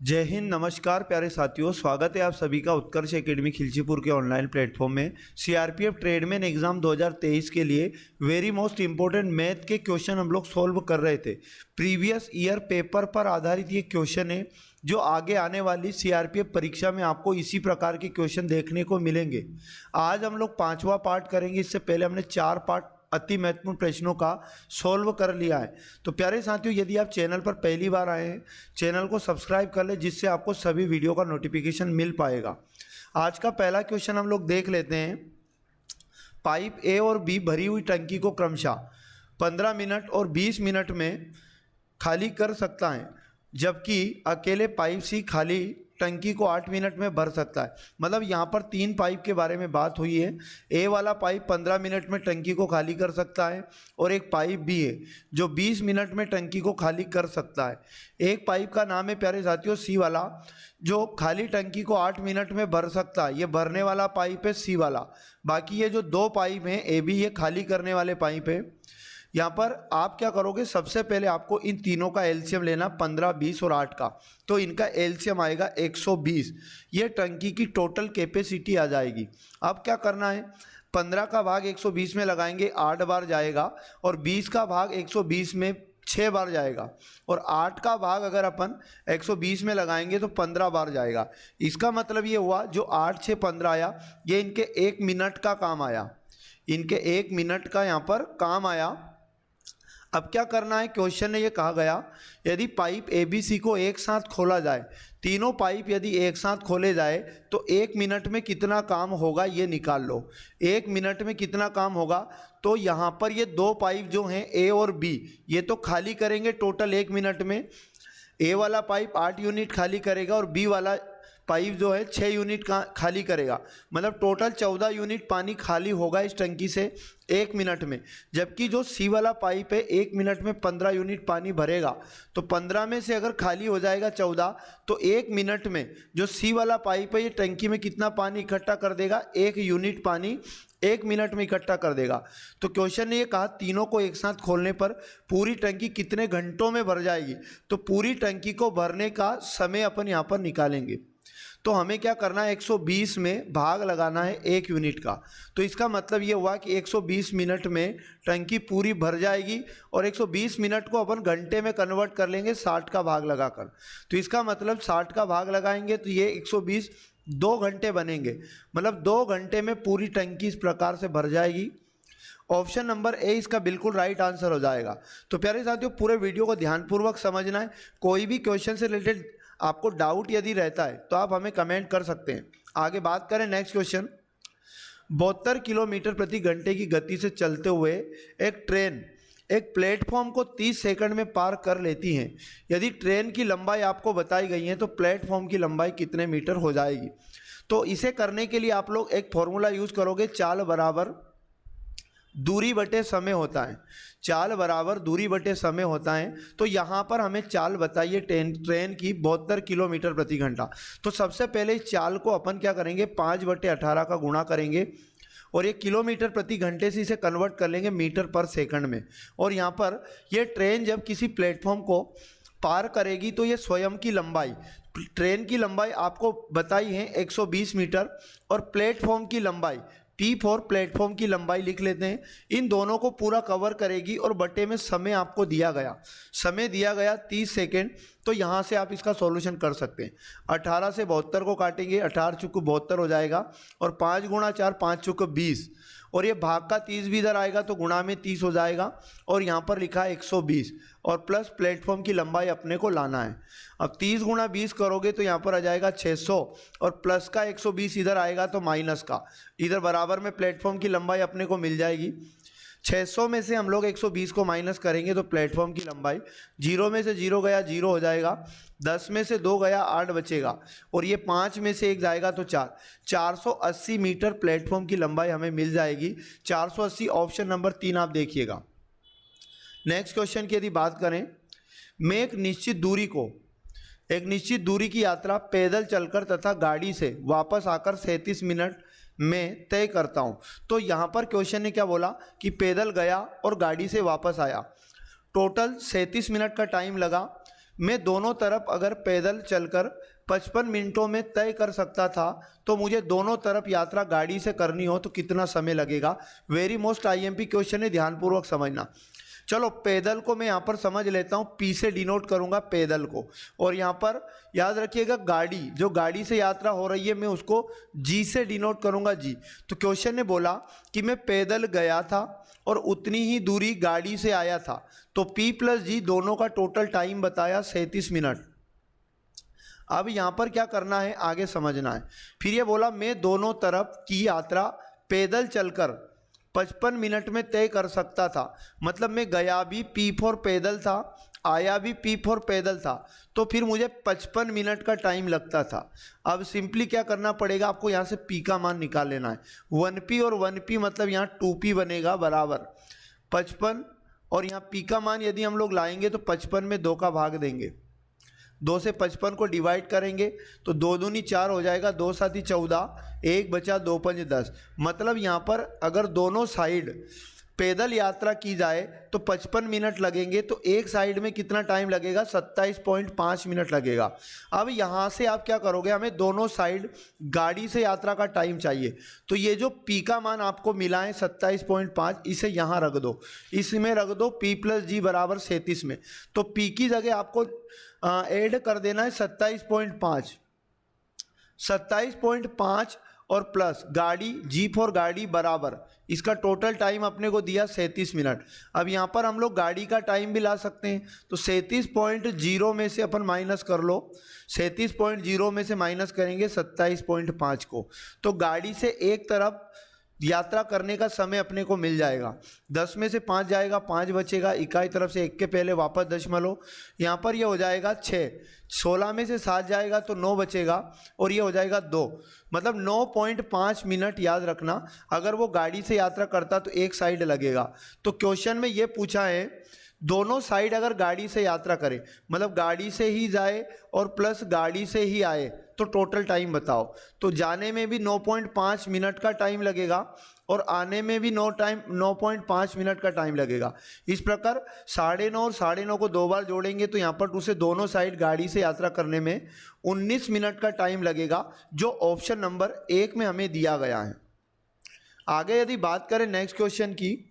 जय हिंद, नमस्कार प्यारे साथियों। स्वागत है आप सभी का उत्कर्ष एकेडमी खिलचीपुर के ऑनलाइन प्लेटफॉर्म में। सीआरपीएफ ट्रेडमैन एग्जाम 2023 के लिए वेरी मोस्ट इंपॉर्टेंट मैथ के क्वेश्चन हम लोग सॉल्व कर रहे थे। प्रीवियस ईयर पेपर पर आधारित ये क्वेश्चन है जो आगे आने वाली सीआरपीएफ परीक्षा में आपको इसी प्रकार के क्वेश्चन देखने को मिलेंगे। आज हम लोग 5वां पार्ट करेंगे। इससे पहले हमने 4 पार्ट अति महत्वपूर्ण प्रश्नों का सॉल्व कर लिया है। तो प्यारे साथियों, यदि आप चैनल पर पहली बार आए हैं, चैनल को सब्सक्राइब कर ले जिससे आपको सभी वीडियो का नोटिफिकेशन मिल पाएगा। आज का पहला क्वेश्चन हम लोग देख लेते हैं। पाइप ए और बी भरी हुई टंकी को क्रमशः 15 मिनट और 20 मिनट में खाली कर सकता है, जबकि अकेले पाइप सी खाली टंकी को 8 मिनट में भर सकता है। मतलब यहाँ पर 3 पाइप के बारे में बात हुई है। ए वाला पाइप 15 मिनट में टंकी को खाली कर सकता है और एक पाइप बी है जो 20 मिनट में टंकी को खाली कर सकता है। एक पाइप का नाम है प्यारे साथियों सी वाला, जो खाली टंकी को 8 मिनट में भर सकता है। ये भरने वाला पाइप है सी वाला। बाकी ये जो 2 पाइप हैं ए बी, ये खाली करने वाले पाइप है। यहाँ पर आप क्या करोगे, सबसे पहले आपको इन तीनों का एलसीएम लेना, 15, 20 और 8 का। तो इनका एलसीएम आएगा 120। ये टंकी की टोटल कैपेसिटी आ जाएगी। अब क्या करना है, 15 का भाग 120 में लगाएंगे, 8 बार जाएगा, और 20 का भाग 120 में 6 बार जाएगा, और 8 का भाग अगर अपन 120 में लगाएंगे तो 15 बार जाएगा। इसका मतलब ये हुआ जो 8, 6, 15 आया, ये इनके 1 मिनट का काम आया। इनके 1 मिनट का यहाँ पर काम आया। अब क्या करना है, क्वेश्चन में ये कहा गया यदि पाइप ए बी सी को एक साथ खोला जाए, तीनों पाइप यदि एक साथ खोले जाए तो 1 मिनट में कितना काम होगा ये निकाल लो। 1 मिनट में कितना काम होगा, तो यहाँ पर ये 2 पाइप जो हैं ए और बी, ये तो खाली करेंगे टोटल 1 मिनट में। ए वाला पाइप 8 यूनिट खाली करेगा और बी वाला पाइप जो है 6 यूनिट का खाली करेगा। मतलब टोटल 14 यूनिट पानी खाली होगा इस टंकी से 1 मिनट में। जबकि जो सी वाला पाइप है 1 मिनट में 15 यूनिट पानी भरेगा। तो 15 में से अगर खाली हो जाएगा 14, तो 1 मिनट में जो सी वाला पाइप है ये टंकी में कितना पानी इकट्ठा कर देगा, 1 यूनिट पानी 1 मिनट में इकट्ठा कर देगा। तो क्वेश्चन ने ये कहा तीनों को एक साथ खोलने पर पूरी टंकी कितने घंटों में भर जाएगी। तो पूरी टंकी को भरने का समय अपन यहाँ पर निकालेंगे। तो हमें क्या करना है, 120 में भाग लगाना है 1 यूनिट का। तो इसका मतलब ये हुआ कि 120 मिनट में टंकी पूरी भर जाएगी, और 120 मिनट को अपन घंटे में कन्वर्ट कर लेंगे 60 का भाग लगाकर। तो इसका मतलब 60 का भाग लगाएंगे तो ये 120 2 घंटे बनेंगे। मतलब 2 घंटे में पूरी टंकी इस प्रकार से भर जाएगी। ऑप्शन नंबर ए इसका बिल्कुल राइट आंसर हो जाएगा। तो प्यारे साथियों, पूरे वीडियो को ध्यानपूर्वक समझना है। कोई भी क्वेश्चन से रिलेटेड आपको डाउट यदि रहता है तो आप हमें कमेंट कर सकते हैं। आगे बात करें नेक्स्ट क्वेश्चन। 72 किलोमीटर प्रति घंटे की गति से चलते हुए एक ट्रेन एक प्लेटफॉर्म को 30 सेकंड में पार कर लेती है। यदि ट्रेन की लंबाई आपको बताई गई है तो प्लेटफॉर्म की लंबाई कितने मीटर हो जाएगी। तो इसे करने के लिए आप लोग एक फॉर्मूला यूज़ करोगे, चाल बराबर दूरी बटे समय होता है। चाल बराबर दूरी बटे समय होता है। तो यहाँ पर हमें चाल बताइए ट्रेन की 72 किलोमीटर प्रति घंटा। तो सबसे पहले इस चाल को अपन क्या करेंगे, 5/18 का गुणा करेंगे, और ये किलोमीटर प्रति घंटे से इसे कन्वर्ट कर लेंगे मीटर पर सेकंड में। और यहाँ पर ये ट्रेन जब किसी प्लेटफॉर्म को पार करेगी तो ये स्वयं की लंबाई, ट्रेन की लंबाई आपको बताई है 120 मीटर, और प्लेटफॉर्म की लंबाई P4 प्लेटफॉर्म की लंबाई लिख लेते हैं। इन दोनों को पूरा कवर करेगी, और बटे में समय आपको दिया गया, समय दिया गया 30 सेकेंड। तो यहाँ से आप इसका सॉल्यूशन कर सकते हैं। 18 से 72 को काटेंगे, 18 चुक 72 हो जाएगा, और 5 गुणा 4 5 चुक 20, और ये भाग का 30 भी इधर आएगा तो गुणा में 30 हो जाएगा, और यहाँ पर लिखा है 120, और प्लस प्लेटफॉर्म की लंबाई अपने को लाना है। अब 30 गुणा 20 करोगे तो यहाँ पर आ जाएगा 600, और प्लस का 120 इधर आएगा तो माइनस का, इधर बराबर में प्लेटफॉर्म की लंबाई अपने को मिल जाएगी। 600 में से हम लोग 120 को माइनस करेंगे तो प्लेटफॉर्म की लंबाई, 0 में से 0 गया 0 हो जाएगा, 10 में से 2 गया 8 बचेगा, और ये 5 में से 1 जाएगा तो 4, 480 मीटर प्लेटफॉर्म की लंबाई हमें मिल जाएगी। 480 ऑप्शन नंबर 3 आप देखिएगा। नेक्स्ट क्वेश्चन की यदि बात करें, मैं एक निश्चित दूरी की यात्रा पैदल चलकर तथा गाड़ी से वापस आकर 37 मिनट में तय करता हूँ। तो यहाँ पर क्वेश्चन ने क्या बोला कि पैदल गया और गाड़ी से वापस आया, टोटल 37 मिनट का टाइम लगा। मैं दोनों तरफ अगर पैदल चलकर 55 मिनटों में तय कर सकता था तो मुझे दोनों तरफ यात्रा गाड़ी से करनी हो तो कितना समय लगेगा। वेरी मोस्ट आईएमपी क्वेश्चन है, ध्यानपूर्वक समझना। चलो पैदल को मैं यहाँ पर समझ लेता हूँ, पी से डिनोट करूँगा पैदल को, और यहाँ पर याद रखिएगा गाड़ी, जो गाड़ी से यात्रा हो रही है मैं उसको जी से डिनोट करूँगा, जी। तो क्वेश्चन ने बोला कि मैं पैदल गया था और उतनी ही दूरी गाड़ी से आया था, तो पी प्लस जी दोनों का टोटल टाइम बताया 37 मिनट। अब यहाँ पर क्या करना है आगे समझना है। फिर ये बोला मैं दोनों तरफ की यात्रा पैदल चलकर 55 मिनट में तय कर सकता था, मतलब मैं गया भी पी फॉर पैदल था, आया भी पी फॉर पैदल था, तो फिर मुझे 55 मिनट का टाइम लगता था। अब सिंपली क्या करना पड़ेगा आपको, यहाँ से पी का मान निकाल लेना है। 1p और 1p मतलब यहाँ 2p बनेगा बराबर 55, और यहाँ पी का मान यदि हम लोग लाएंगे तो 55 में 2 का भाग देंगे, 2 से 55 को डिवाइड करेंगे तो 2 दूनी 4 हो जाएगा, 2 साथी 14, 1 बचा 2 पंज 10। मतलब यहाँ पर अगर दोनों साइड पैदल यात्रा की जाए तो 55 मिनट लगेंगे, तो एक साइड में कितना टाइम लगेगा, 27.5 मिनट लगेगा। अब यहाँ से आप क्या करोगे, हमें दोनों साइड गाड़ी से यात्रा का टाइम चाहिए, तो ये जो पी का मान आपको मिला है 27.5, इसे यहाँ रख दो, इसमें रख दो पी प्लस जी बराबर 37 में, तो पी की जगह आपको ऐड कर देना है 27.5, 27.5 और प्लस गाड़ी, जी फॉर गाड़ी बराबर इसका टोटल टाइम अपने को दिया 37 मिनट। अब यहाँ पर हम लोग गाड़ी का टाइम भी ला सकते हैं, तो 37.0 में से अपन माइनस कर लो, 37.0 में से माइनस करेंगे 27.5 को, तो गाड़ी से एक तरफ यात्रा करने का समय अपने को मिल जाएगा। 10 में से 5 जाएगा, 5 बचेगा, इकाई तरफ से 1 के पहले वापस दशमलव, यहाँ पर ये हो जाएगा 6, 16 में से 7 जाएगा तो 9 बचेगा, और ये हो जाएगा 2, मतलब 9.5 मिनट। याद रखना अगर वो गाड़ी से यात्रा करता तो एक साइड लगेगा। तो क्वेश्चन में ये पूछा है दोनों साइड अगर गाड़ी से यात्रा करे, मतलब गाड़ी से ही जाए और प्लस गाड़ी से ही आए, तो टोटल टाइम बताओ। तो जाने में भी 9.5 मिनट का टाइम लगेगा और आने में भी 9.5 मिनट का टाइम लगेगा। इस प्रकार 9.5 और 9.5 को 2 बार जोड़ेंगे तो यहाँ पर उसे दोनों साइड गाड़ी से यात्रा करने में 19 मिनट का टाइम लगेगा, जो ऑप्शन नंबर 1 में हमें दिया गया है। आगे यदि बात करें नेक्स्ट क्वेश्चन की,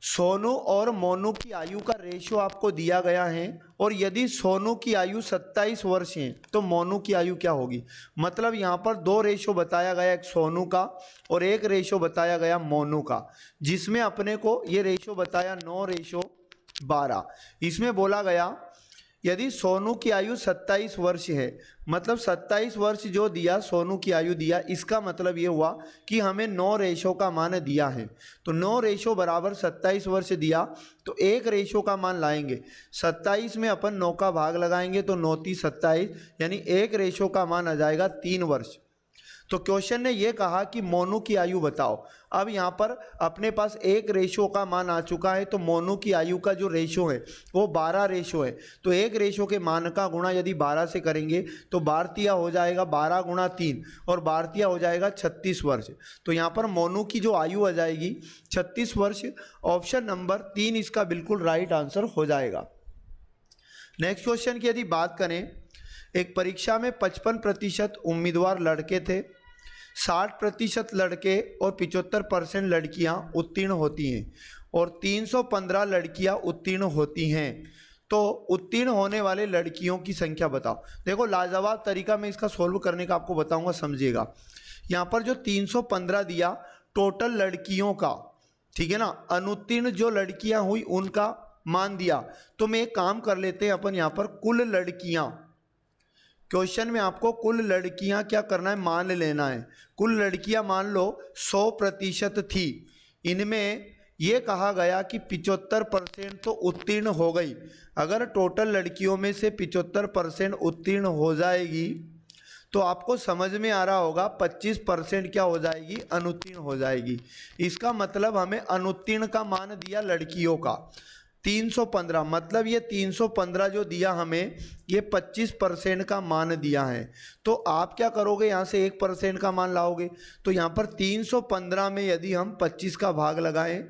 सोनू और मोनू की आयु का रेशियो आपको दिया गया है, और यदि सोनू की आयु 27 वर्ष है तो मोनू की आयु क्या होगी। मतलब यहाँ पर 2 रेशियो बताया गया, एक सोनू का और एक रेशियो बताया गया मोनू का, जिसमें अपने को ये रेशियो बताया 9:12। इसमें बोला गया यदि सोनू की आयु 27 वर्ष है, मतलब 27 वर्ष जो दिया सोनू की आयु दिया, इसका मतलब ये हुआ कि हमें 9 रेशो का मान दिया है। तो 9 रेशो बराबर 27 वर्ष दिया, तो एक रेशो का मान लाएंगे, 27 में अपन 9 का भाग लगाएंगे तो 9 × 27, यानी एक रेशो का मान आ जाएगा 3 वर्ष। तो क्वेश्चन ने ये कहा कि मोनू की आयु बताओ। अब यहाँ पर अपने पास एक रेशो का मान आ चुका है, तो मोनू की आयु का जो रेशो है वो 12 रेशो है। तो एक रेशो के मान का गुणा यदि 12 से करेंगे तो 12 हो जाएगा 12 × 3, और 12 हो जाएगा 36 वर्ष। तो यहाँ पर मोनू की जो आयु आ जाएगी 36 वर्ष। ऑप्शन नंबर 3 इसका बिल्कुल राइट आंसर हो जाएगा। नेक्स्ट क्वेश्चन की यदि बात करें, एक परीक्षा में 55% उम्मीदवार लड़के थे, 60% लड़के और 75% लड़कियां उत्तीर्ण होती हैं, और 315 लड़कियां उत्तीर्ण होती हैं। तो उत्तीर्ण होने वाले लड़कियों की संख्या बताओ। देखो लाजवाब तरीका मैं इसका सोल्व करने का आपको बताऊंगा, समझिएगा। यहाँ पर जो 315 दिया टोटल लड़कियों का, ठीक है ना, अनुत्तीर्ण जो लड़कियां हुई उनका मान दिया। तो मैं एक काम कर लेते हैं अपन, यहाँ पर कुल लड़कियां, क्वेश्चन में आपको कुल लड़कियां क्या करना है, मान लेना है। कुल लड़कियां मान लो 100% थी, इनमें यह कहा गया कि 75% तो उत्तीर्ण हो गई। अगर टोटल लड़कियों में से 75% उत्तीर्ण हो जाएगी तो आपको समझ में आ रहा होगा 25% क्या हो जाएगी, अनुत्तीर्ण हो जाएगी। इसका मतलब हमें अनुत्तीर्ण का मान दिया लड़कियों का 315, मतलब ये 315 जो दिया हमें ये 25% का मान दिया है। तो आप क्या करोगे, यहाँ से 1% का मान लाओगे। तो यहाँ पर 315 में यदि हम 25 का भाग लगाएं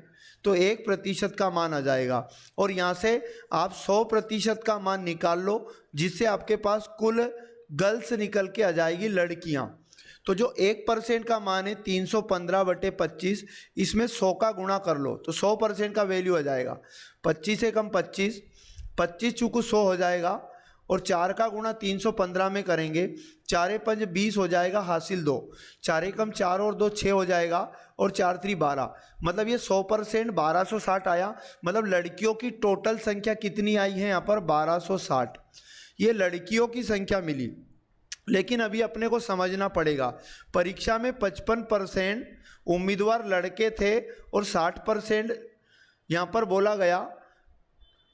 तो 1% का मान आ जाएगा। और यहाँ से आप 100% का मान निकाल लो, जिससे आपके पास कुल गर्ल्स निकल के आ जाएगी, लड़कियाँ। तो जो 1% का मान है 315/25, इसमें 100 का गुणा कर लो तो 100% का वैल्यू आ जाएगा। 25 से कम 25, 25 चूँकि 100 हो जाएगा, और 4 का गुणा 315 में करेंगे, 4 5 20 हो जाएगा, हासिल 2, 4 कम 4 और 2 6 हो जाएगा, और 4 3 12, मतलब ये 100% 1260 आया। मतलब लड़कियों की टोटल संख्या कितनी आई है यहाँ पर 1260, ये लड़कियों की संख्या मिली। लेकिन अभी अपने को समझना पड़ेगा, परीक्षा में 55% उम्मीदवार लड़के थे और 60% यहाँ पर बोला गया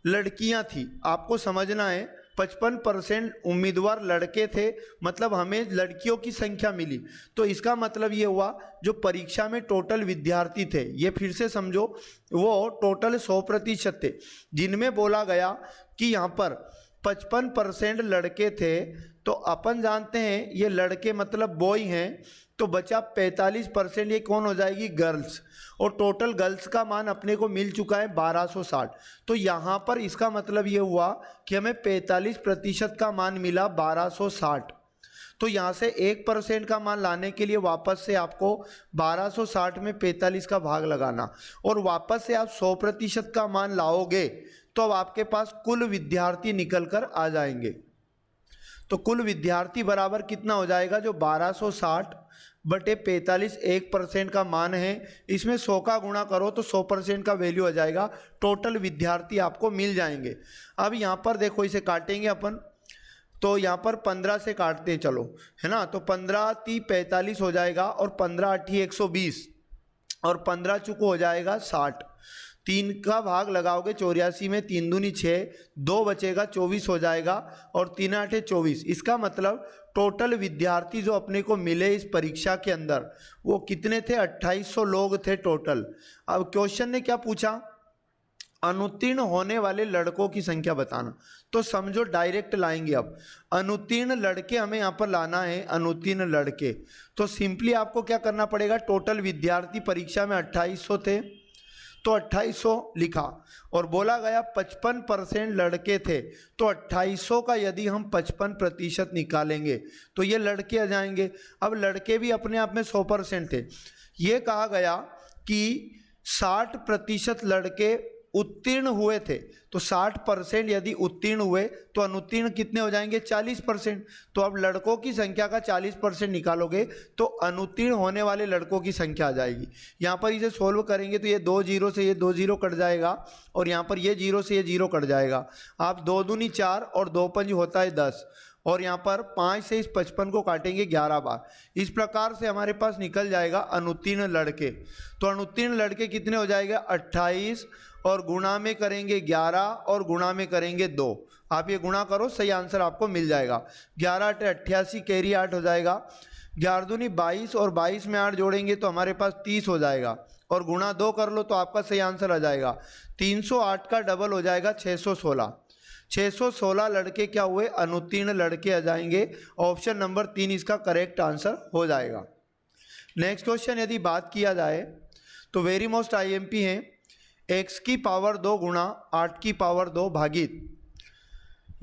लड़कियाँ थी। आपको समझना है 55% उम्मीदवार लड़के थे, मतलब हमें लड़कियों की संख्या मिली। तो इसका मतलब ये हुआ जो परीक्षा में टोटल विद्यार्थी थे, ये फिर से समझो, वो टोटल 100% थे, जिनमें बोला गया कि यहाँ पर 55% लड़के थे। तो अपन जानते हैं ये लड़के मतलब बॉय हैं, तो बचा 45%, ये कौन हो जाएगी, गर्ल्स। और टोटल गर्ल्स का मान अपने को मिल चुका है 1260। तो यहाँ पर इसका मतलब ये हुआ कि हमें 45% का मान मिला 1260। तो यहाँ से 1% का मान लाने के लिए वापस से आपको 1260 में 45 का भाग लगाना, और वापस से आप 100% का मान लाओगे तो अब आपके पास कुल विद्यार्थी निकल कर आ जाएंगे। तो कुल विद्यार्थी बराबर कितना हो जाएगा, जो 1260/45 1% का मान है, इसमें 100 का गुणा करो तो 100% का वैल्यू आ जाएगा। टोटल विद्यार्थी आपको मिल जाएंगे। अब यहाँ पर देखो, इसे काटेंगे अपन, तो यहाँ पर 15 से काटते हैं, चलो, है ना। तो 15 3 45 हो जाएगा, और 15 8 120, और 15 चुको हो जाएगा 60। 3 का भाग लगाओगे 84 में, 3 दूनी 6, 2 बचेगा 24 हो जाएगा, और 3 8 24। इसका मतलब टोटल विद्यार्थी जो अपने को मिले इस परीक्षा के अंदर वो कितने थे, 2800 लोग थे टोटल। अब क्वेश्चन ने क्या पूछा, अनुत्तीर्ण होने वाले लड़कों की संख्या बताना। तो समझो डायरेक्ट लाएंगे। अब अनुत्तीर्ण लड़के हमें यहाँ पर लाना है, अनुत्तीर्ण लड़के। तो सिंपली आपको क्या करना पड़ेगा, टोटल विद्यार्थी परीक्षा में 2800 थे, तो 2800 लिखा, और बोला गया 55% लड़के थे, तो 2800 का यदि हम 55% निकालेंगे तो ये लड़के आ जाएंगे। अब लड़के भी अपने आप में 100% थे। ये कहा गया कि 60% लड़के उत्तीर्ण हुए थे, तो 60% यदि उत्तीर्ण हुए तो अनुत्तीर्ण कितने हो जाएंगे, 40%। तो अब लड़कों की संख्या का 40% निकालोगे तो अनुत्तीर्ण होने वाले लड़कों की संख्या आ जाएगी। यहाँ पर इसे सोल्व करेंगे तो ये 2 0 से ये 2 0 कट जाएगा, और यहाँ पर ये 0 से ये 0 कट जाएगा। आप 2 दूनी 4 और 2 5 होता है 10, और यहाँ पर 5 से इस 55 को काटेंगे 11 बार। इस प्रकार से हमारे पास निकल जाएगा अनुत्तीर्ण लड़के। तो अनुत्तीर्ण लड़के कितने हो जाएगा, 28, और गुणा में करेंगे 11, और गुणा में करेंगे 2। आप ये गुणा करो, सही आंसर आपको मिल जाएगा। 11 8 88, कैरी 8 हो जाएगा, 11 दूनी 22, और 22 में 8 जोड़ेंगे तो हमारे पास 30 हो जाएगा, और गुणा 2 कर लो तो आपका सही आंसर आ जाएगा। 308 का डबल हो जाएगा 616। 616 लड़के क्या हुए, अनुत्तीर्ण लड़के आ जाएंगे। ऑप्शन नंबर 3 इसका करेक्ट आंसर हो जाएगा। नेक्स्ट क्वेश्चन यदि बात किया जाए तो वेरी मोस्ट आईएमपी है, x की पावर 2 गुणा 8 की पावर 2 भागित,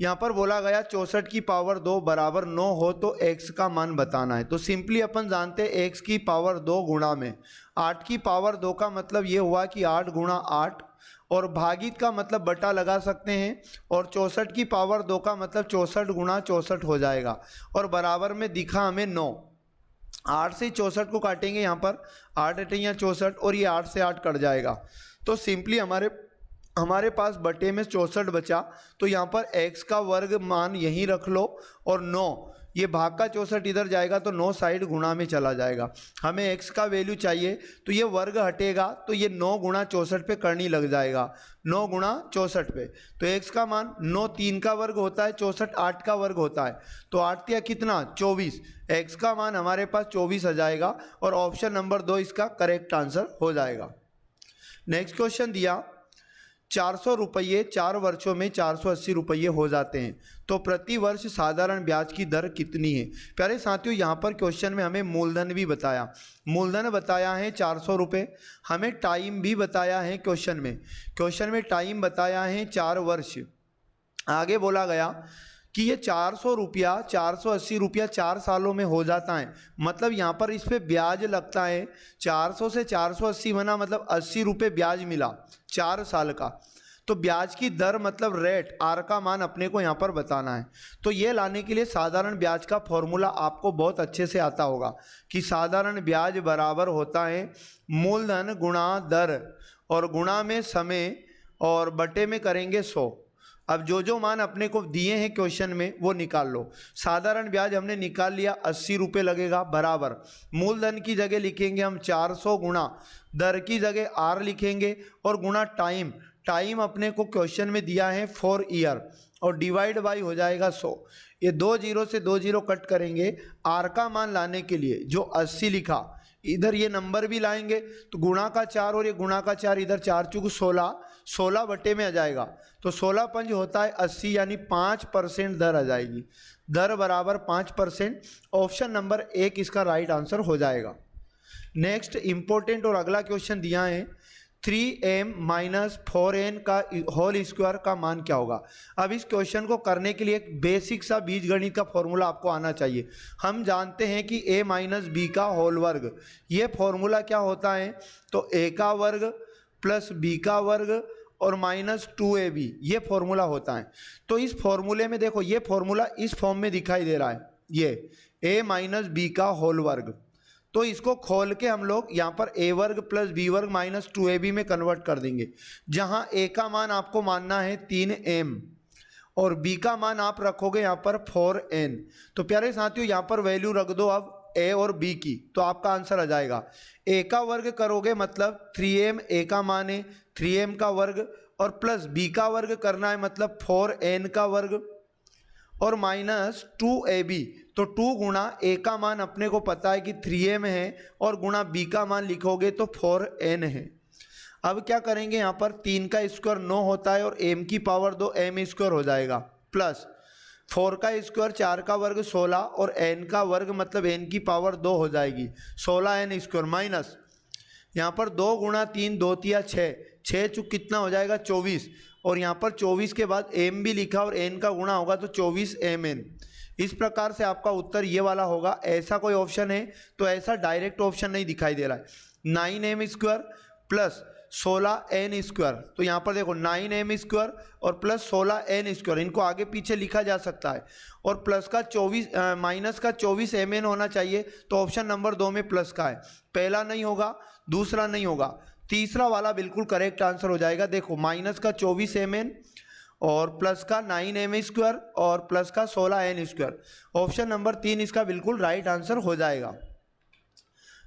यहाँ पर बोला गया 64 की पावर 2 बराबर 9 हो तो x का मान बताना है। तो सिंपली अपन जानते हैं x की पावर 2 गुणा में 8 की पावर 2 का मतलब ये हुआ कि 8 गुणा 8, और भागित का मतलब बटा लगा सकते हैं, और 64 की पावर 2 का मतलब 64 गुणा 64 हो जाएगा, और बराबर में दिखा हमें 9। 8 से 64 को काटेंगे, यहाँ पर 8 8 या 64, और ये 8 से 8 कट जाएगा। तो सिंपली हमारे पास बटे में 64 बचा, तो यहाँ पर x का वर्ग मान यहीं रख लो, और 9 ये भाग का 64 इधर जाएगा तो 9 साइड गुणा में चला जाएगा। हमें x का वैल्यू चाहिए, तो ये वर्ग हटेगा तो ये 9 गुणा 64 पे करनी लग जाएगा, 9 गुणा 64 पे। तो x का मान 9 3 का वर्ग होता है, 64 8 का वर्ग होता है, तो 8 या कितना 24, x का मान हमारे पास 24 आ जाएगा, और ऑप्शन नंबर 2 इसका करेक्ट आंसर हो जाएगा। नेक्स्ट क्वेश्चन दिया 400 रुपये 4 वर्षों में 480 रुपये हो जाते हैं, तो प्रति वर्ष साधारण ब्याज की दर कितनी है। प्यारे साथियों, यहाँ पर क्वेश्चन में हमें मूलधन भी बताया, मूलधन बताया है 400 रुपये, हमें टाइम भी बताया है क्वेश्चन में टाइम बताया है 4 वर्ष। आगे बोला गया कि ये 400 रुपया 480 रुपया 4 सालों में हो जाता है, मतलब यहाँ पर इस पे ब्याज लगता है। 400 से 480 बना, मतलब 80 रुपये ब्याज मिला 4 साल का। तो ब्याज की दर मतलब रेट, आर का मान अपने को यहाँ पर बताना है। तो ये लाने के लिए साधारण ब्याज का फॉर्मूला आपको बहुत अच्छे से आता होगा कि साधारण ब्याज बराबर होता है मूलधन गुणा दर और गुणा में समय और बटे में करेंगे 100। अब जो मान अपने को दिए हैं क्वेश्चन में वो निकाल लो। साधारण ब्याज हमने निकाल लिया, 80 रुपये लगेगा, बराबर मूलधन की जगह लिखेंगे हम 400 गुणा दर की जगह आर लिखेंगे और गुणा टाइम अपने को क्वेश्चन में दिया है 4 ईयर और डिवाइड बाई हो जाएगा 100। ये 2 जीरो से 2 जीरो कट करेंगे। आर का मान लाने के लिए जो 80 लिखा, इधर ये नंबर भी लाएंगे तो गुणा का 4 और ये गुणा का 4, इधर 4 चूक 16 बटे में आ जाएगा। तो 16 पंज होता है 80, यानी 5% दर आ जाएगी। दर बराबर 5%। ऑप्शन नंबर 1 इसका राइट आंसर हो जाएगा। नेक्स्ट इंपॉर्टेंट और अगला क्वेश्चन दिया है 3m माइनस 4n का होल स्क्वायर का मान क्या होगा। अब इस क्वेश्चन को करने के लिए एक बेसिक सा बीजगणित का फॉर्मूला आपको आना चाहिए। हम जानते हैं कि a माइनस बी का होल वर्ग, ये फॉर्मूला क्या होता है, तो a का वर्ग प्लस b का वर्ग और माइनस 2ab, ये फॉर्मूला होता है। तो इस फॉर्मूले में देखो, ये फॉर्मूला इस फॉर्म में दिखाई दे रहा है, ये a माइनस बी का होल वर्ग। तो इसको खोल के हम लोग यहाँ पर a वर्ग प्लस बी वर्ग माइनस 2ab में कन्वर्ट कर देंगे, जहाँ a का मान आपको मानना है 3m और b का मान आप रखोगे यहाँ पर 4n। तो प्यारे साथियों, यहाँ पर वैल्यू रख दो अब a और b की, तो आपका आंसर आ जाएगा। a का वर्ग करोगे मतलब 3m, a का मान है 3m का वर्ग और प्लस b का वर्ग करना है मतलब 4n का वर्ग और माइनस 2ab। तो 2 गुणा a का मान अपने को पता है कि 3m है और गुणा b का मान लिखोगे तो 4n है। अब क्या करेंगे, यहाँ पर 3 का स्क्वायर 9 होता है और m की पावर 2 m स्क्वायर हो जाएगा, प्लस 4 का स्क्वायर 4 का वर्ग 16 और n का वर्ग मतलब n की पावर 2 हो जाएगी 16n स्क्वायर, माइनस यहाँ पर 2 गुणा 3 2 तिया 6 चुक कितना हो जाएगा 24 और यहाँ पर 24 के बाद m भी लिखा और n का गुणा होगा तो 24mn। इस प्रकार से आपका उत्तर ये वाला होगा। ऐसा कोई ऑप्शन है तो ऐसा डायरेक्ट ऑप्शन नहीं दिखाई दे रहा है। 9m square plus 16n square, तो यहाँ पर देखो 9m स्क्वायर और प्लस 16n स्क्वायर, इनको आगे पीछे लिखा जा सकता है और प्लस का 24 माइनस का 24mn होना चाहिए। तो ऑप्शन नंबर 2 में प्लस का है, पहला नहीं होगा, दूसरा नहीं होगा, तीसरा वाला बिल्कुल करेक्ट आंसर हो जाएगा। देखो माइनस का 24mn और प्लस का 9m स्क्वायर और प्लस का 16n स्क्वायर, ऑप्शन नंबर 3 इसका बिल्कुल राइट आंसर हो जाएगा।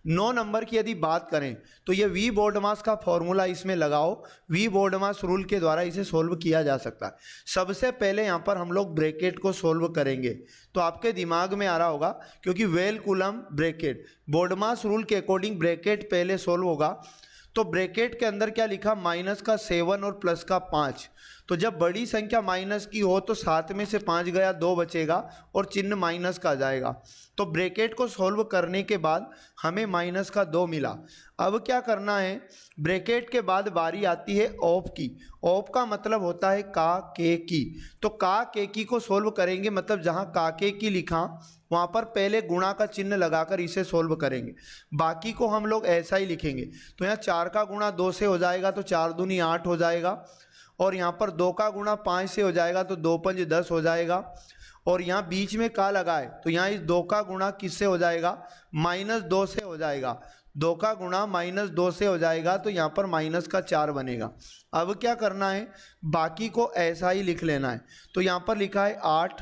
9 नंबर की यदि बात करें तो ये वी बोर्डमास का फॉर्मूला इसमें लगाओ, वी बोर्डमास रूल के द्वारा इसे सोल्व किया जा सकता है। सबसे पहले यहाँ पर हम लोग ब्रैकेट को सोल्व करेंगे, तो आपके दिमाग में आ रहा होगा क्योंकि वेल कूलम ब्रैकेट, बोर्डमास रूल के अकॉर्डिंग ब्रैकेट पहले सोल्व होगा। तो ब्रैकेट के अंदर क्या लिखा, माइनस का 7 और प्लस का 5। तो जब बड़ी संख्या माइनस की हो तो 7 में से 5 गया, 2 बचेगा और चिन्ह माइनस का आ जाएगा। तो ब्रैकेट को सॉल्व करने के बाद हमें माइनस का 2 मिला। अब क्या करना है, ब्रैकेट के बाद बारी आती है ऑफ की। ऑफ का मतलब होता है का के की, तो का के की को सोल्व करेंगे, मतलब जहाँ का के की लिखा वहाँ पर पहले गुणा का चिन्ह लगाकर इसे सोल्व करेंगे, बाकी को हम लोग ऐसा ही लिखेंगे। तो यहाँ 4 का गुणा 2 से हो जाएगा तो 4 दूनी 8 हो जाएगा और यहाँ पर 2 का गुणा 5 से हो जाएगा तो 2 पंज 10 हो जाएगा और यहाँ बीच में का लगाए तो यहाँ इस 2 का गुणा किससे हो जाएगा, -2 से हो जाएगा। 2 का गुणा -2 से हो जाएगा तो यहाँ पर माइनस का 4 बनेगा। अब क्या करना है, बाकी को ऐसा ही लिख लेना है। तो यहाँ पर लिखा है 8,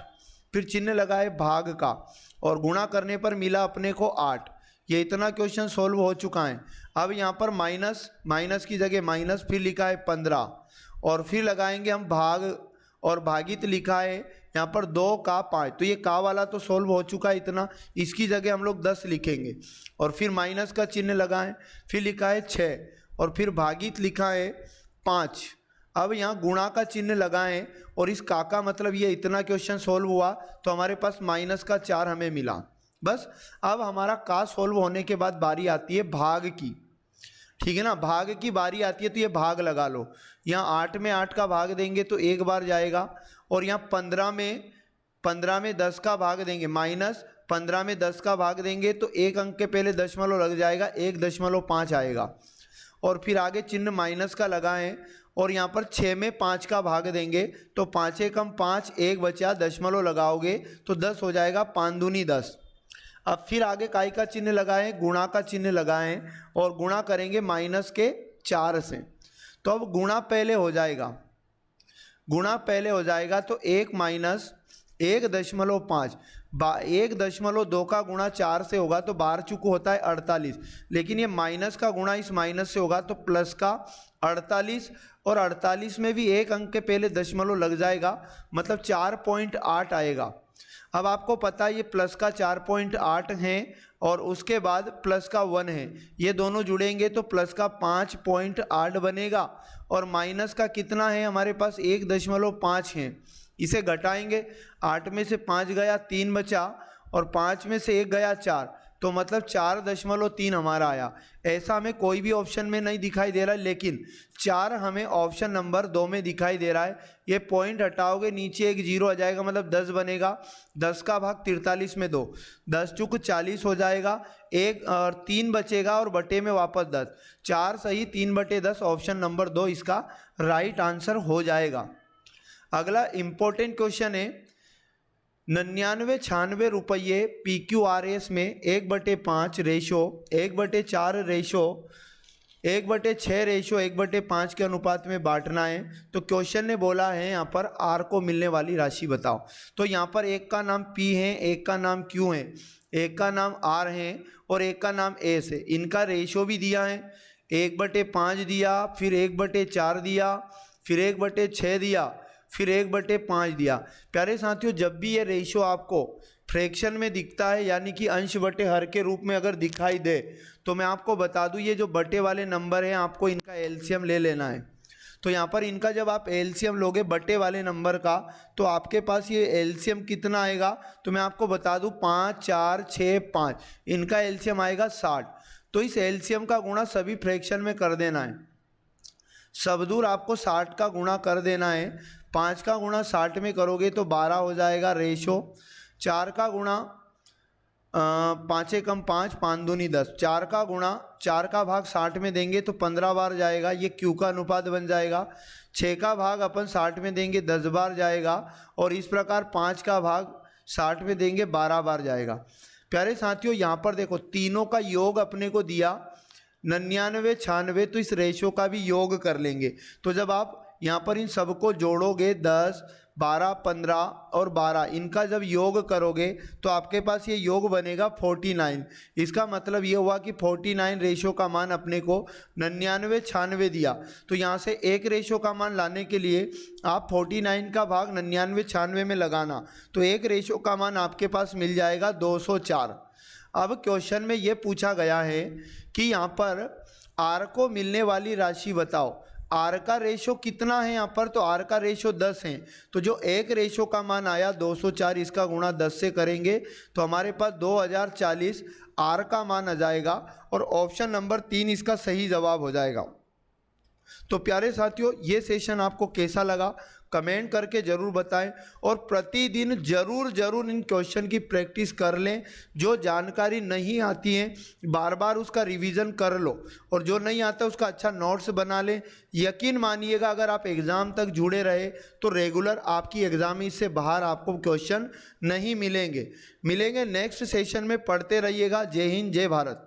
फिर चिन्ह लगाए भाग का और गुणा करने पर मिला अपने को 8। ये इतना क्वेश्चन सोल्व हो चुका है। अब यहाँ पर माइनस की जगह माइनस, फिर लिखा है 15 और फिर लगाएंगे हम भाग और भागित लिखा है यहाँ पर 2 का 5। तो ये का वाला तो सोल्व हो चुका है इतना, इसकी जगह हम लोग 10 लिखेंगे और फिर माइनस का चिन्ह लगाएं, फिर लिखा है 6 और फिर भागित लिखा है 5। अब यहाँ गुणा का चिन्ह लगाएं और इस का मतलब ये इतना क्वेश्चन सोल्व हुआ तो हमारे पास -4 हमें मिला। बस अब हमारा का सोल्व होने के बाद बारी आती है भाग की, ठीक है ना। भाग की बारी आती है तो ये भाग लगा लो। यहाँ 8 में 8 का भाग देंगे तो एक बार जाएगा, और यहाँ 15 में 10 का भाग देंगे, -15 में 10 का भाग देंगे तो एक अंक के पहले दशमलव लग जाएगा, 1.5 आएगा। और फिर आगे चिन्ह माइनस का लगाएं और यहाँ पर 6 में 5 का भाग देंगे तो 5 एकम 5, 1 बचा, दशमलव लगाओगे तो 10 हो जाएगा, 5 दूनी 10। अब फिर आगे काई का चिन्ह लगाएं, गुणा का चिन्ह लगाएं और गुणा करेंगे -4 से। तो अब गुणा पहले हो जाएगा, तो 1 माइनस 1.5, 1.2 का गुणा 4 से होगा तो 12 चुको होता है 48, लेकिन ये माइनस का गुणा इस माइनस से होगा तो प्लस का 48, और 48 में भी एक अंक के पहले दशमलव लग जाएगा, मतलब 4.8 आएगा। अब आपको पता है ये प्लस का 4.8 है और उसके बाद प्लस का 1 है, ये दोनों जुड़ेंगे तो प्लस का 5.8 बनेगा, और माइनस का कितना है हमारे पास 1.5 है। इसे घटाएंगे, 8 में से 5 गया 3 बचा, और 5 में से 1 गया 4, तो मतलब 4.3 हमारा आया। ऐसा हमें कोई भी ऑप्शन में नहीं दिखाई दे रहा है, लेकिन 4 हमें ऑप्शन नंबर 2 में दिखाई दे रहा है। ये पॉइंट हटाओगे नीचे एक 0 आ जाएगा, मतलब 10 बनेगा। 10 का भाग 43 में 2, 10 चुक 40 हो जाएगा, 1 और 3 बचेगा और बटे में वापस 10, 4 सही 3/10, ऑप्शन नंबर 2 इसका राइट आंसर हो जाएगा। अगला इंपॉर्टेंट क्वेश्चन है, 99-96 रुपये PQRS में 1/5 रेशो 1/4 रेशो 1/6 रेशो 1/5 के अनुपात में बांटना है। तो क्वेश्चन ने बोला है यहाँ पर R को मिलने वाली राशि बताओ। तो यहाँ पर एक का नाम P है, एक का नाम Q है, एक का नाम R है और एक का नाम S है। इनका रेशो भी दिया है, 1/5 दिया, फिर 1/4 दिया, फिर 1/6 दिया, फिर 1/5 दिया। प्यारे साथियों, जब भी ये रेशो आपको फ्रैक्शन में दिखता है, यानी कि अंश बटे हर के रूप में अगर दिखाई दे, तो मैं आपको बता दूं ये जो बटे वाले नंबर हैं आपको इनका एलसीएम ले लेना है। तो यहाँ पर इनका जब आप एलसीएम लोगे बटे वाले नंबर का, तो आपके पास ये एलसीएम कितना आएगा, तो मैं आपको बता दूं 5, 4, 6, 5, इनका एलसीएम आएगा 60। तो इस एलसीएम का गुणा सभी फ्रैक्शन में कर देना है, सब दूर आपको 60 का गुणा कर देना है। 5 का गुणा 60 में करोगे तो 12 हो जाएगा रेशो। 4 का गुणा 5 एकम 5, 5 दूनी 10, 4 का गुणा 4 का भाग 60 में देंगे तो 15 बार जाएगा, ये क्यू का अनुपात बन जाएगा। 6 का भाग अपन 60 में देंगे 10 बार जाएगा, और इस प्रकार 5 का भाग 60 में देंगे 12 बार जाएगा। प्यारे साथियों, यहाँ पर देखो तीनों का योग अपने को दिया 99, 96, तो इस रेशो का भी योग कर लेंगे। तो जब आप यहाँ पर इन सबको जोड़ोगे 10, 12, 15 और 12, इनका जब योग करोगे तो आपके पास ये योग बनेगा 49। इसका मतलब ये हुआ कि 49 रेशो का मान अपने को 99, 96 दिया। तो यहाँ से एक रेशो का मान लाने के लिए आप 49 का भाग 99, 96 में लगाना, तो एक रेशो का मान आपके पास मिल जाएगा 204। अब क्वेश्चन में ये पूछा गया है कि यहाँ पर R को मिलने वाली राशि बताओ। R का रेशो कितना है यहाँ पर, तो R का रेशो 10 है। तो जो एक रेशो का मान आया 204, इसका गुणा 10 से करेंगे तो हमारे पास 2040 R का मान आ जाएगा, और ऑप्शन नंबर 3 इसका सही जवाब हो जाएगा। तो प्यारे साथियों, ये सेशन आपको कैसा लगा कमेंट करके ज़रूर बताएं, और प्रतिदिन ज़रूर इन क्वेश्चन की प्रैक्टिस कर लें। जो जानकारी नहीं आती है बार बार उसका रिवीजन कर लो, और जो नहीं आता उसका अच्छा नोट्स बना लें। यकीन मानिएगा, अगर आप एग्ज़ाम तक जुड़े रहे तो रेगुलर आपकी एग्ज़ाम से बाहर आपको क्वेश्चन नहीं मिलेंगे। नेक्स्ट सेशन में पढ़ते रहिएगा। जय हिंद, जय भारत।